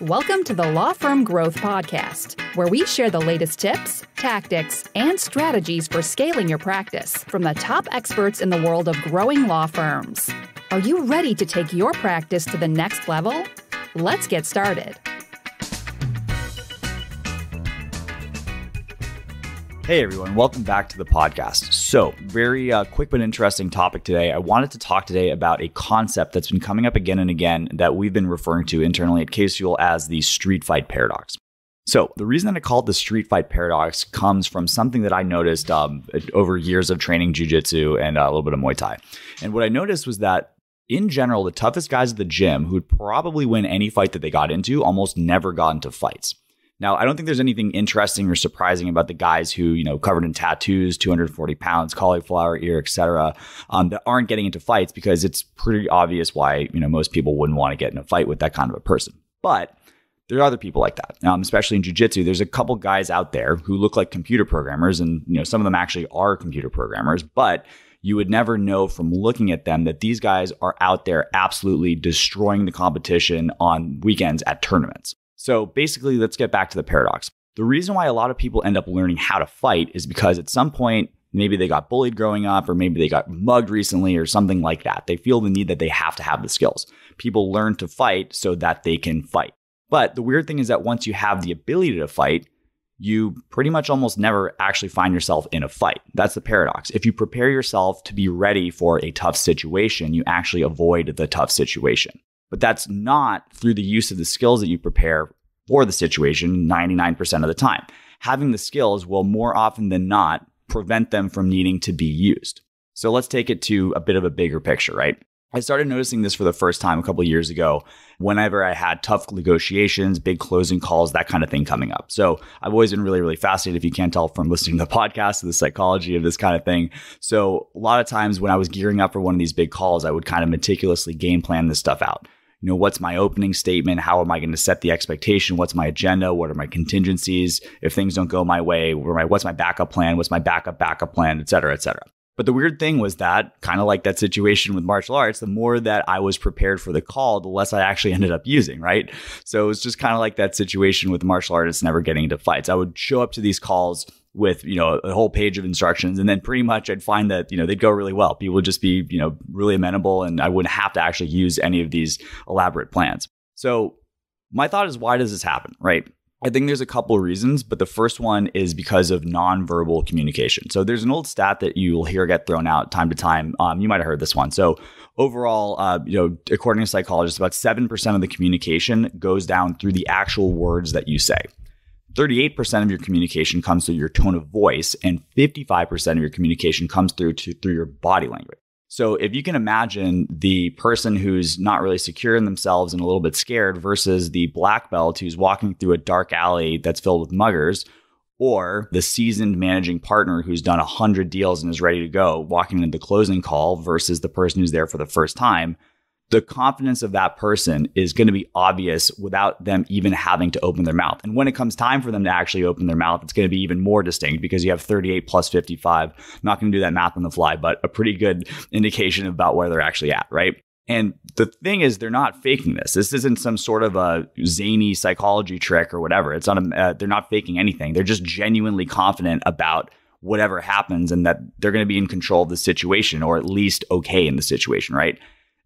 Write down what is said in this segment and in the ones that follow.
Welcome to the Law Firm Growth Podcast, where we share the latest tips, tactics, and strategies for scaling your practice from the top experts in the world of growing law firms. Are you ready to take your practice to the next level? Let's get started. Hey everyone, welcome back to the podcast. So, very quick but interesting topic today. I wanted to talk today about a concept that's been coming up again and again that we've been referring to internally at Case Fuel as the Streetfighter Paradox. So, the reason that I call it the Streetfighter Paradox comes from something that I noticed over years of training jiu-jitsu and a little bit of Muay Thai. And what I noticed was that in general, the toughest guys at the gym who'd probably win any fight that they got into almost never got into fights. Now, I don't think there's anything interesting or surprising about the guys who, covered in tattoos, 240 pounds, cauliflower ear, etc., that aren't getting into fights because it's pretty obvious why, most people wouldn't want to get in a fight with that kind of a person. But there are other people like that, especially in jiu-jitsu. There's a couple guys out there who look like computer programmers, and some of them actually are computer programmers, but you would never know from looking at them that these guys are out there absolutely destroying the competition on weekends at tournaments. So basically, let's get back to the paradox. The reason why a lot of people end up learning how to fight is because at some point, maybe they got bullied growing up, or maybe they got mugged recently or something like that. They feel the need that they have to have the skills. People learn to fight so that they can fight. But the weird thing is that once you have the ability to fight, you pretty much almost never actually find yourself in a fight. That's the paradox. If you prepare yourself to be ready for a tough situation, you actually avoid the tough situation. But that's not through the use of the skills that you prepare for the situation 99% of the time. Having the skills will more often than not prevent them from needing to be used. So let's take it to a bit of a bigger picture, right? I started noticing this for the first time a couple of years ago whenever I had tough negotiations, big closing calls, that kind of thing coming up. So I've always been really, really fascinated, if you can't tell from listening to the podcast, the psychology of this kind of thing. So a lot of times when I was gearing up for one of these big calls, I would kind of meticulously game plan this stuff out. What's my opening statement? How am I going to set the expectation? What's my agenda? What are my contingencies? If things don't go my way, what's my backup plan? What's my backup plan, et cetera, et cetera. But the weird thing was that, kind of like that situation with martial arts, the more that I was prepared for the call, the less I actually ended up using, right? So it was just kind of like that situation with martial artists never getting into fights. I would show up to these calls with, a whole page of instructions, and then pretty much I'd find that, they'd go really well. People would just be, really amenable, and I wouldn't have to actually use any of these elaborate plans. So my thought is, why does this happen, right? I think there's a couple of reasons, but the first one is because of nonverbal communication. So there's an old stat that you'll hear get thrown out time to time. You might have heard this one. So overall, according to psychologists, about 7% of the communication goes down through the actual words that you say. 38% of your communication comes through your tone of voice, and 55% of your communication comes through your body language. So if you can imagine the person who's not really secure in themselves and a little bit scared versus the black belt who's walking through a dark alley that's filled with muggers, or the seasoned managing partner who's done 100 deals and is ready to go walking into the closing call versus the person who's there for the first time, the confidence of that person is going to be obvious without them even having to open their mouth. And when it comes time for them to actually open their mouth, it's going to be even more distinct because you have 38 plus 55. I'm not going to do that math on the fly, but a pretty good indication about where they're actually at, right? And the thing is, they're not faking this. This isn't some sort of a zany psychology trick or whatever. It's not. They're not faking anything. They're just genuinely confident about whatever happens and that they're going to be in control of the situation, or at least okay in the situation, right?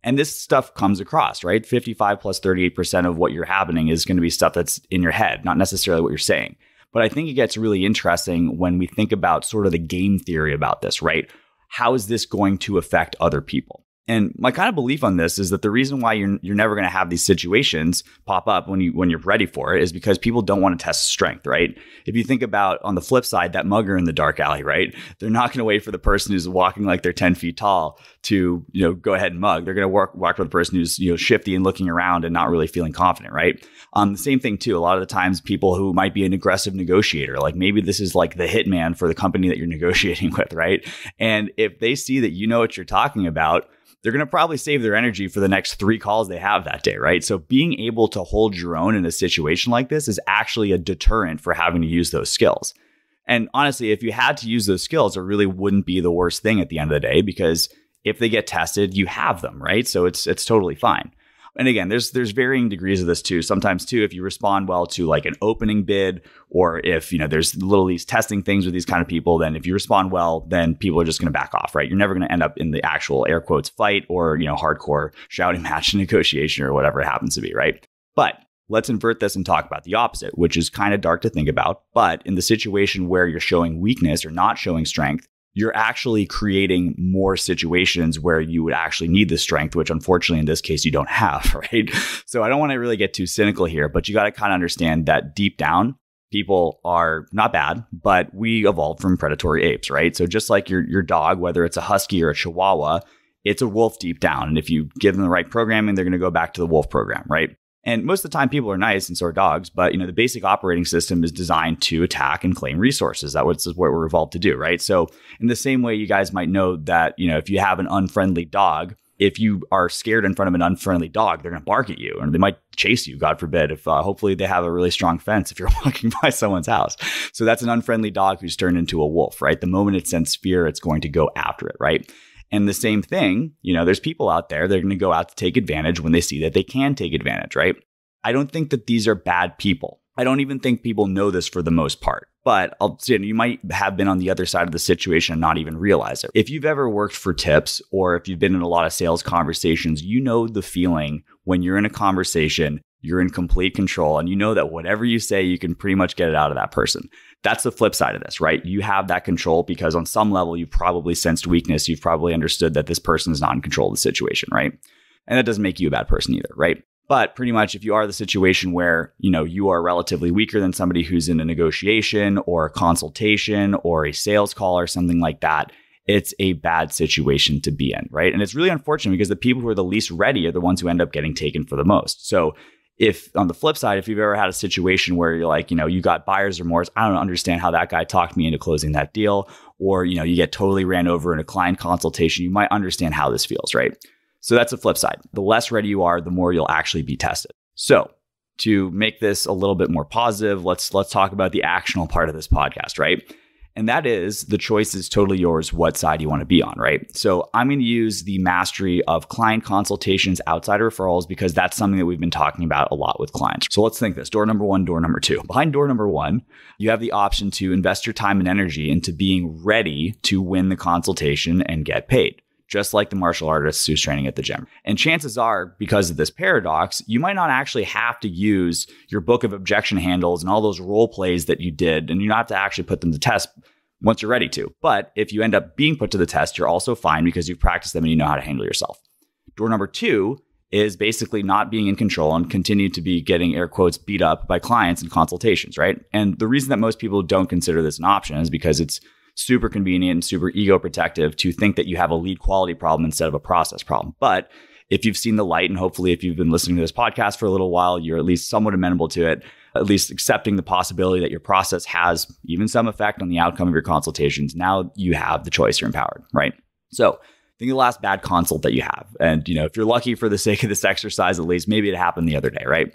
And this stuff comes across, right? 55 plus 38% of what you're happening is going to be stuff that's in your head, not necessarily what you're saying. But I think it gets really interesting when we think about sort of the game theory about this, right? How is this going to affect other people? And my kind of belief on this is that the reason why you're never going to have these situations pop up when you're ready for it is because people don't want to test strength, right? If you think about on the flip side, that mugger in the dark alley, right? They're not going to wait for the person who's walking like they're 10 feet tall to, go ahead and mug. They're going to walk for the person who's, shifty and looking around and not really feeling confident, right? The same thing too. A lot of the times people who might be an aggressive negotiator, like maybe this is like the hitman for the company that you're negotiating with, right? And if they see that you know what you're talking about, they're going to probably save their energy for the next 3 calls they have that day, right? So being able to hold your own in a situation like this is actually a deterrent for having to use those skills. And honestly, if you had to use those skills, it really wouldn't be the worst thing at the end of the day, because if they get tested, you have them, right? So it's totally fine. And again, there's varying degrees of this too. Sometimes too, if you respond well to like an opening bid, or if, there's little these testing things with these kind of people, then if you respond well, then people are just going to back off, right? You're never going to end up in the actual air quotes fight or, hardcore shouting match negotiation or whatever it happens to be, right? But let's invert this and talk about the opposite, which is kind of dark to think about. But in the situation where you're showing weakness or not showing strength, you're actually creating more situations where you would actually need the strength, which unfortunately in this case you don't have, right? So I don't want to really get too cynical here, but you got to kind of understand that deep down, people are not bad, but we evolved from predatory apes, right? So just like your dog, whether it's a husky or a chihuahua, it's a wolf deep down. And if you give them the right programming, they're going to go back to the wolf program, right? And most of the time people are nice and so are dogs, but the basic operating system is designed to attack and claim resources. That's what we're evolved to do, right? So in the same way, you guys might know that, if you have an unfriendly dog, if you are scared in front of an unfriendly dog, they're going to bark at you and they might chase you, God forbid, if hopefully they have a really strong fence if you're walking by someone's house. So that's an unfriendly dog who's turned into a wolf, right? The moment it senses fear, it's going to go after it, right? And the same thing, there's people out there that are going to go out to take advantage when they see that they can take advantage, right? I don't think that these are bad people. I don't even think people know this for the most part. But I'll say you might have been on the other side of the situation and not even realize it. If you've ever worked for tips or if you've been in a lot of sales conversations, you know the feeling when you're in a conversation, you're in complete control and you know that whatever you say, you can pretty much get it out of that person. That's the flip side of this, right? You have that control because on some level, you've probably sensed weakness. You've probably understood that this person is not in control of the situation, right? And that doesn't make you a bad person either, right? But pretty much if you are the situation where, you are relatively weaker than somebody who's in a negotiation or a consultation or a sales call or something like that, it's a bad situation to be in, right? And it's really unfortunate because the people who are the least ready are the ones who end up getting taken for the most. So if on the flip side, if you've ever had a situation where you're like, you got buyer's remorse, I don't understand how that guy talked me into closing that deal, or, you get totally ran over in a client consultation, you might understand how this feels, right? So that's the flip side. The less ready you are, the more you'll actually be tested. So to make this a little bit more positive, let's talk about the actionable part of this podcast, right? And that is the choice is totally yours, what side you want to be on, right? So I'm going to use the mastery of client consultations outside of referrals because that's something that we've been talking about a lot with clients. So let's think this. Door number one, door number two. Behind door number one, you have the option to invest your time and energy into being ready to win the consultation and get paid, just like the martial artists who's training at the gym. And chances are, because of this paradox, you might not actually have to use your book of objection handles and all those role plays that you did, and you don't have to actually put them to test once you're ready to. But if you end up being put to the test, you're also fine because you've practiced them and you know how to handle yourself. Door number two is basically not being in control and continue to be getting air quotes beat up by clients in consultations, right? And the reason that most people don't consider this an option is because it's super convenient and super ego protective to think that you have a lead quality problem instead of a process problem. But if you've seen the light, and hopefully if you've been listening to this podcast for a little while, you're at least somewhat amenable to it, at least accepting the possibility that your process has even some effect on the outcome of your consultations. Now you have the choice, you're empowered, right? So think of the last bad consult that you have. And if you're lucky for the sake of this exercise, at least maybe it happened the other day, right?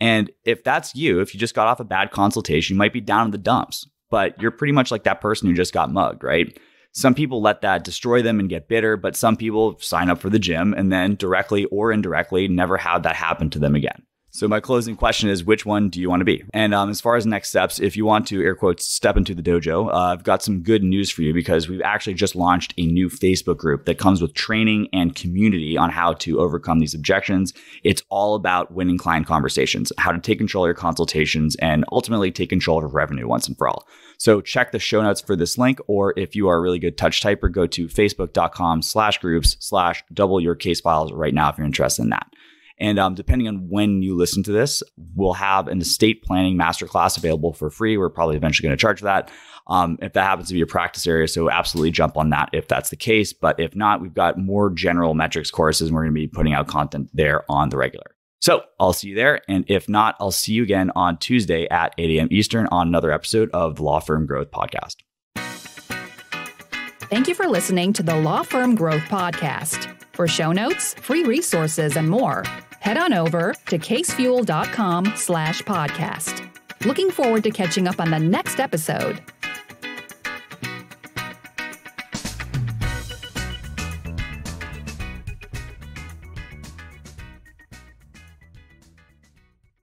And if that's you, if you just got off a bad consultation, you might be down in the dumps. But you're pretty much like that person who just got mugged, right? Some people let that destroy them and get bitter, but some people sign up for the gym and then directly or indirectly never have that happen to them again. So my closing question is, which one do you want to be? And as far as next steps, if you want to, air quotes, step into the dojo, I've got some good news for you because we've actually just launched a new Facebook group that comes with training and community on how to overcome these objections. It's all about winning client conversations, how to take control of your consultations, and ultimately take control of revenue once and for all. So check the show notes for this link, or if you are a really good touch typer, go to facebook.com/groups/double-your-case-files right now if you're interested in that. And depending on when you listen to this, we'll have an estate planning masterclass available for free. We're probably eventually going to charge for that if that happens to be your practice area. So absolutely jump on that if that's the case. But if not, we've got more general metrics courses, and we're going to be putting out content there on the regular. So I'll see you there. And if not, I'll see you again on Tuesday at 8 a.m. Eastern on another episode of the Law Firm Growth Podcast. Thank you for listening to the Law Firm Growth Podcast. For show notes, free resources, and more, head on over to casefuel.com/podcast. Looking forward to catching up on the next episode.